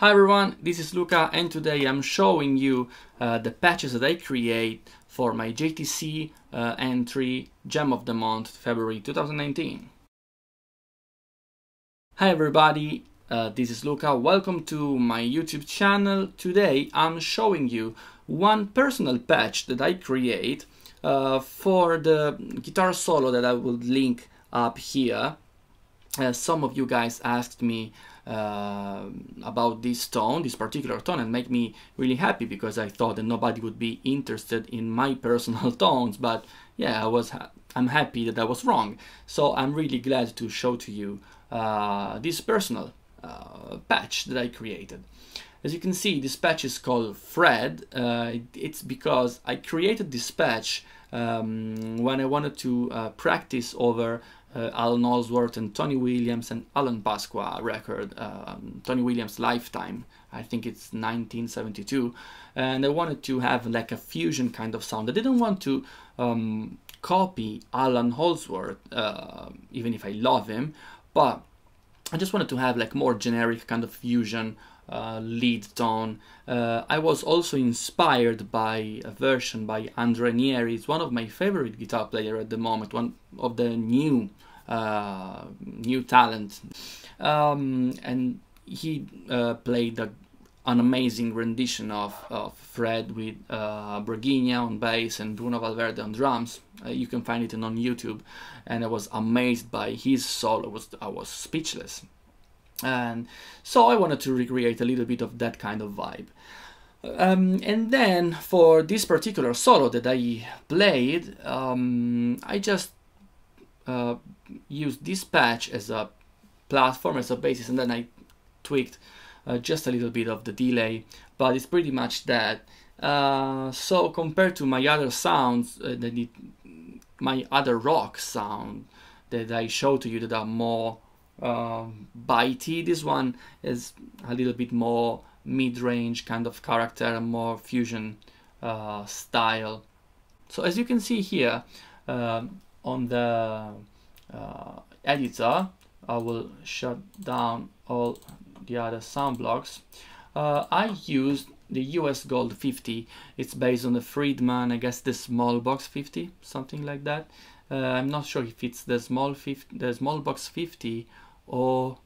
Hi everyone, this is Luca and today I'm showing you the patches that I create for my JTC entry Gem of the Month February 2019. Hi everybody, this is Luca, welcome to my YouTube channel. Today I'm showing you one personal patch that I create for the guitar solo that I will link up here. Some of you guys asked me about this tone, this particular tone, and make me really happy because I thought that nobody would be interested in my personal tones. But yeah, I'm happy that I was wrong. So I'm really glad to show to you this personal patch that I created. As you can see, this patch is called Fred. It's because I created this patch when I wanted to practice over Alan Allsworth and Tony Williams and Alan Pasqua record, Tony Williams' Lifetime, I think it's 1972, and I wanted to have like a fusion kind of sound. I didn't want to copy Alan Allsworth, even if I love him, but I just wanted to have like more generic kind of fusion lead tone. I was also inspired by a version by Andre Nieri. It's one of my favorite guitar players at the moment, one of the new talent, and he played an amazing rendition of Fred with Braguinha on bass and Bruno Valverde on drums. You can find it on YouTube, and I was amazed by his solo. I was speechless. And so I wanted to recreate a little bit of that kind of vibe. And then for this particular solo that I played, I just used this patch as a platform, as a basis, and then I tweaked just a little bit of the delay, but it's pretty much that. So compared to my other sounds, my other rock sound that I showed to you that are more bitey, this one is a little bit more mid-range kind of character and more fusion style. So as you can see here on the editor, I will shut down all the other sound blocks. I used the US GOLD50. It's based on the Friedman, I guess the small box 50, something like that. I'm not sure if it's the small box 50 or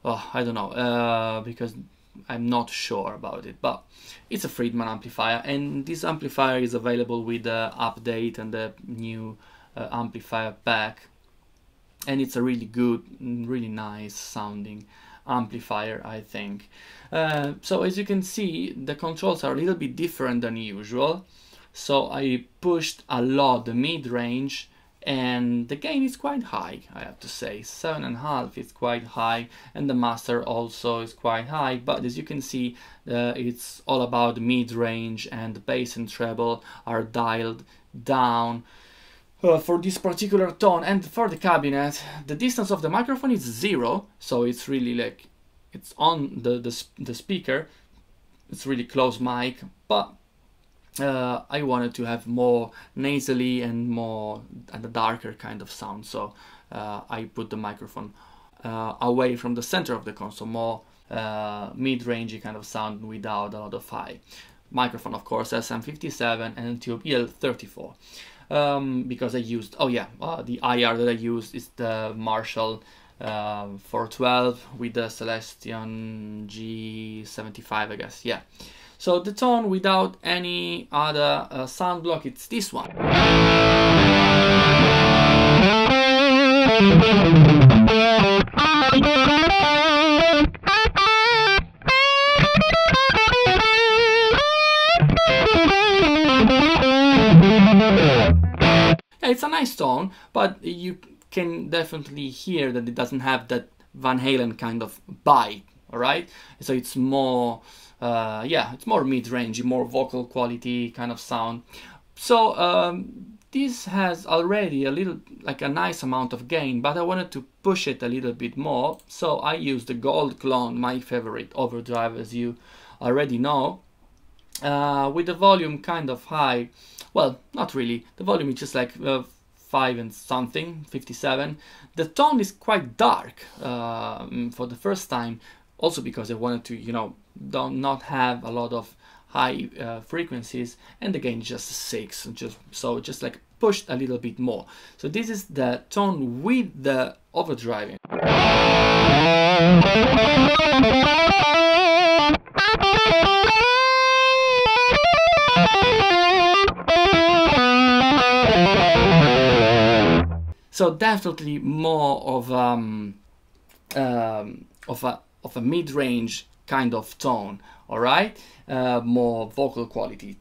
I don't know, because I'm not sure about it, but it's a Friedman amplifier, and this amplifier is available with the update and the new amplifier pack, and it's a really good, really nice sounding amplifier, I think. So as you can see, the controls are a little bit different than usual. So I pushed a lot the mid-range, and the gain is quite high, I have to say. 7.5 is quite high, and the master also is quite high, but as you can see, it's all about mid-range, and the bass and treble are dialed down for this particular tone. And for the cabinet, the distance of the microphone is 0, so it's really like it's on the speaker. It's really close mic, but I wanted to have more nasally and more a darker kind of sound, so I put the microphone away from the center of the console, more mid-rangey kind of sound without a lot of high. Microphone, of course, SM57 and tube EL34. Because I used, the IR that I used is the Marshall 412 with the Celestion G75, I guess, yeah. So the tone without any other sound block, it's this one. It's a nice tone, but you can definitely hear that it doesn't have that Van Halen kind of bite, alright? So it's more, it's more mid-range, more vocal quality kind of sound. So this has already a little, like a nice amount of gain, but I wanted to push it a little bit more. So I used the Gold Clone, my favorite overdrive, as you already know, with the volume kind of high. Well, not really. The volume is just like 5 and something, 57. The tone is quite dark for the first time. also because I wanted to, you know, not have a lot of high frequencies, and the gain is just 6, just like pushed a little bit more. So this is the tone with the overdriving. So definitely more of a mid-range kind of tone, all right, more vocal quality,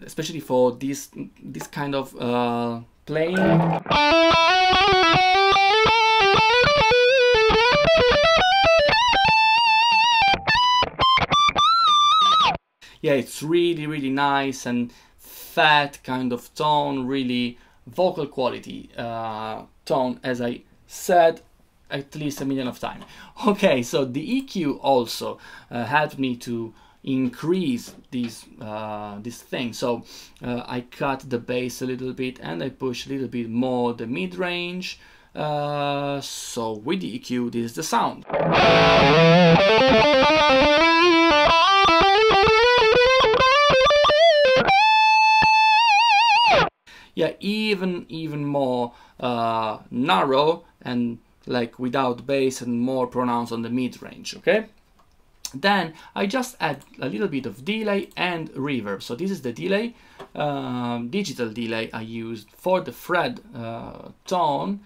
especially for this kind of playing. Yeah, it's really nice and fat kind of tone, really vocal quality tone, as I said at least a million of times. Okay, so the EQ also helped me to increase this thing. So I cut the bass a little bit and I push a little bit more the mid-range. So with the EQ, this is the sound. Yeah, even more narrow and like without bass and more pronounced on the mid-range, okay? Then I just add a little bit of delay and reverb. So this is the delay, digital delay I used for the fret tone,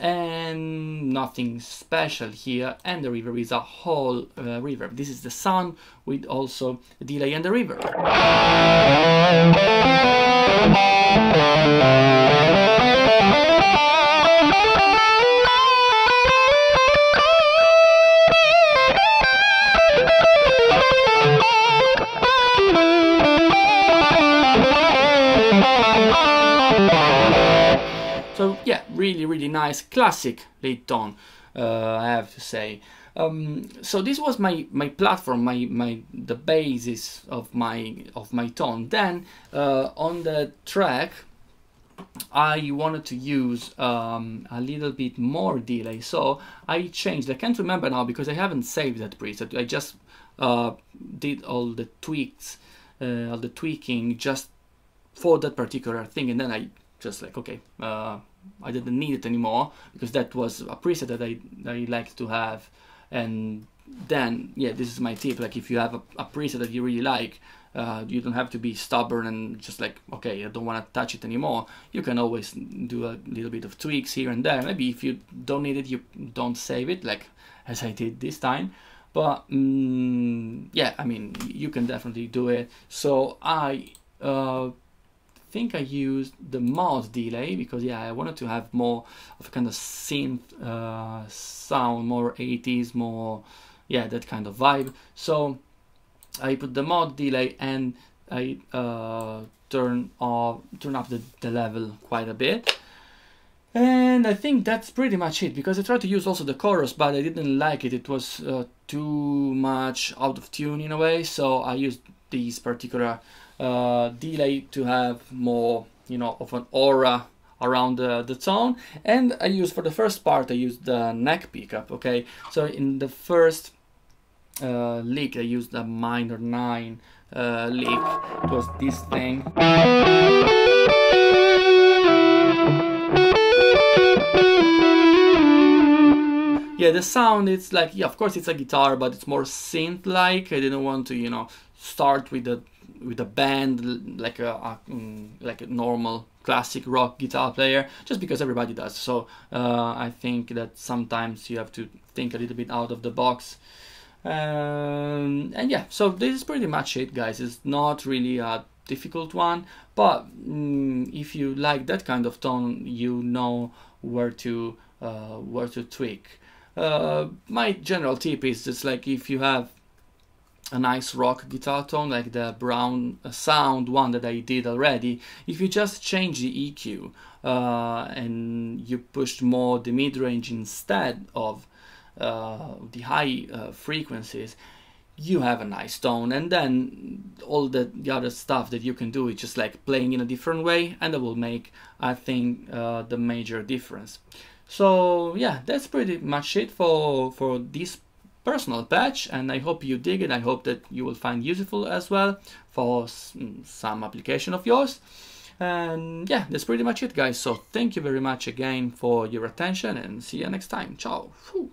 and nothing special here. And the reverb is a whole reverb. This is the sound with also the delay and the reverb. So yeah, really nice classic lead tone, I have to say. So this was my platform, the basis of my tone. Then on the track, I wanted to use a little bit more delay, so I changed. I can't remember now because I haven't saved that preset. I just did all the tweaks, all the tweaking just for that particular thing, and then I just like, okay, I didn't need it anymore because that was a preset that I like to have. And then, yeah, this is my tip. Like, if you have a preset that you really like, you don't have to be stubborn and just like, okay, I don't want to touch it anymore. You can always do a little bit of tweaks here and there. Maybe if you don't need it, you don't save it, like as I did this time. But yeah, I mean, you can definitely do it. So I think I used the mod delay because, yeah, I wanted to have more of a kind of synth sound, more 80s, more, yeah, that kind of vibe. So I put the mod delay and I turn up the level quite a bit. And I think that's pretty much it, because I tried to use also the chorus, but I didn't like it. It was too much out of tune in a way, so I used this particular delay to have more, you know, of an aura around the tone. And I used, for the first part, I used the neck pickup, okay? So in the first lick, I used a minor 9 lick. It was this thing. Yeah, the sound, it's like, yeah, of course it's a guitar, but it's more synth-like. I didn't want to, you know, start with a band like a normal classic rock guitar player, just because everybody does. So I think that sometimes you have to think a little bit out of the box. And yeah, so this is pretty much it, guys. It's not really a difficult one, but if you like that kind of tone, you know where to tweak. My general tip is just like, if you have a nice rock guitar tone like the brown sound one that I did already, if you just change the EQ and you push more the mid-range instead of the high frequencies, you have a nice tone. And then all the other stuff that you can do is just like playing in a different way, and that will make, I think, the major difference. So yeah, that's pretty much it for this personal patch, and I hope you dig it. I hope that you will find useful as well for some application of yours. And yeah, that's pretty much it, guys. So thank you very much again for your attention, and see you next time. Ciao. Whew.